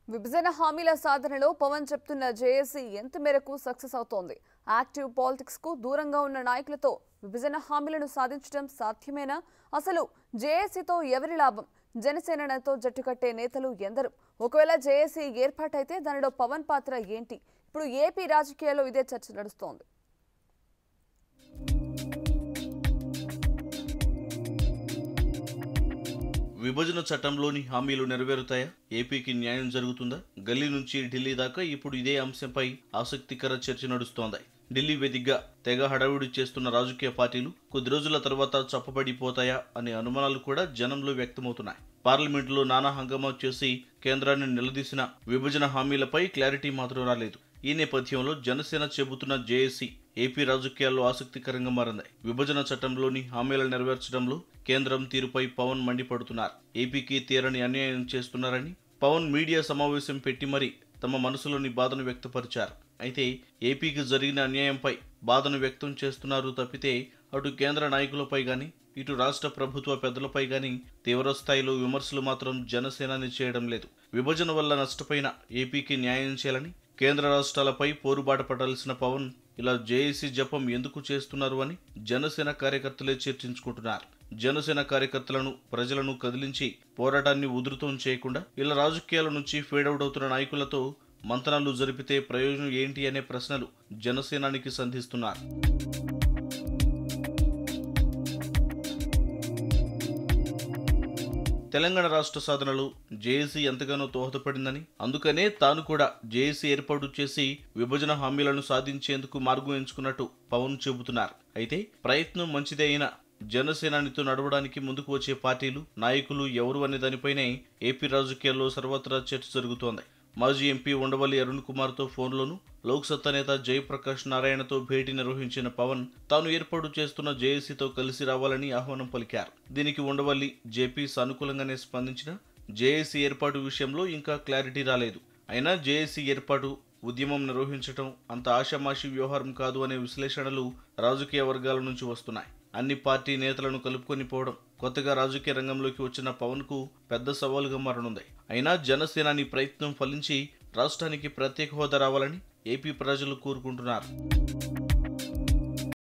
విభజన హామీల సాధనలో పవన్ చెప్తున్న జేఏసీ ఎంత మేరకు సక్సెస్ అవుతోంది? యాక్టివ్ పాలిటిక్స్ కు దూరంగా ఉన్న నాయకులతో విభజన హామీలను సాధించడం సాధ్యమేనా? అసలు జేఏసీతో ఎవరి లాభం? జనసేనతో జట్టు కట్టే నేతలు ఎందరు? ఒకవేళ జేఏసీ ఏర్పాటైతే దానిలో పవన్ పాత్ర ఏంటి? ఇప్పుడు ఏపీ రాజకీయాల్లో ఇదే చర్చ నడుస్తోంది. విభజన చట్టంలోని హామీలు నెరవేరుతాయా? ఏపీకి న్యాయం జరుగుతుందా? గల్లీ నుంచి ఢిల్లీ దాకా ఇప్పుడు ఇదే అంశంపై ఆసక్తికర చర్చ నడుస్తోంది. ఢిల్లీ వేదికగా తెగ హడావుడి చేస్తున్న రాజకీయ పార్టీలు కొద్ది రోజుల తర్వాత చప్పబడిపోతాయా అనే అనుమానాలు కూడా జనంలో వ్యక్తమవుతున్నాయి. పార్లమెంటులో నానా హంగామా చేసి కేంద్రాన్ని నిలదీసిన విభజన హామీలపై క్లారిటీ మాత్రం రాలేదు. ఈ నేపథ్యంలో జనసేన చెబుతున్న జేఏసీ ఏపీ రాజకీయాల్లో ఆసక్తికరంగా మారింది. విభజన చట్టంలోని హామీలను నెరవేర్చడంలో కేంద్రం తీరుపై పవన్ మండిపడుతున్నారు. ఏపీకి తీరని అన్యాయం చేస్తున్నారని పవన్ మీడియా సమావేశం పెట్టి మరీ తమ మనసులోని బాధను వ్యక్తపరిచారు. అయితే ఏపీకి జరిగిన అన్యాయంపై బాధను వ్యక్తం చేస్తున్నారు తప్పితే అటు కేంద్ర నాయకులపై గాని ఇటు రాష్ట్ర ప్రభుత్వ పెద్దలపై గాని తీవ్ర స్థాయిలో విమర్శలు మాత్రం జనసేనాని చేయడం లేదు. విభజన వల్ల నష్టపోయిన ఏపీకి న్యాయం చేయాలని కేంద్ర రాష్ట్రాలపై పోరుబాట పడాల్సిన పవన్ ఇలా జేఏసీ జపం ఎందుకు చేస్తున్నారు అని జనసేన కార్యకర్తలే చర్చించుకుంటున్నారు. జనసేన కార్యకర్తలను ప్రజలను కదిలించి పోరాటాన్ని ఉధృతం చేయకుండా ఇలా రాజకీయాల నుంచి ఫేడౌట్ అవుతున్న నాయకులతో మంతనాలు జరిపితే ప్రయోజనం ఏంటి అనే ప్రశ్నలు జనసేనానికి సంధిస్తున్నారు. తెలంగాణ రాష్ట్ర సాధనలో జేఏసీ ఎంతగానో దోహదపడిందని, అందుకనే తాను కూడా జేఏసీ ఏర్పాటు చేసి విభజన హామీలను సాధించేందుకు మార్గం ఎంచుకున్నట్టు పవన్ చెబుతున్నారు. అయితే ప్రయత్నం మంచిదే అయినా జనసేనానితో నడవడానికి ముందుకు వచ్చే పార్టీలు, నాయకులు ఎవరు అనే దానిపైనే ఏపీ రాజకీయాల్లో సర్వత్రా చర్చ జరుగుతోంది. మాజీ ఎంపీ ఉండవల్లి అరుణ్ కుమార్తో ఫోన్లోనూ, లోక్సత్తా నేత జయప్రకాష్ నారాయణతో భేటీ నిర్వహించిన పవన్ తాను ఏర్పాటు చేస్తున్న జేఏసీతో కలిసి రావాలని ఆహ్వానం పలికారు. దీనికి ఉండవల్లి, జేపీ సానుకూలంగానే స్పందించిన జేఏసీ ఏర్పాటు విషయంలో ఇంకా క్లారిటీ రాలేదు. అయినా జేఏసీ ఏర్పాటు, ఉద్యమం నిర్వహించడం అంత ఆషామాషి వ్యవహారం కాదు అనే విశ్లేషణలు రాజకీయ వర్గాల నుంచి వస్తున్నాయి. అన్ని పార్టీ నేతలను కలుపుకొని పోవడం కొత్తగా రాజకీయ రంగంలోకి వచ్చిన పవన్ కు పెద్ద సవాలుగా మారనుంది. అయినా జనసేనాని ప్రయత్నం ఫలించి రాష్ట్రానికి ప్రత్యేక హోదా రావాలని ఏపీ ప్రజలు కోరుకుంటున్నారు.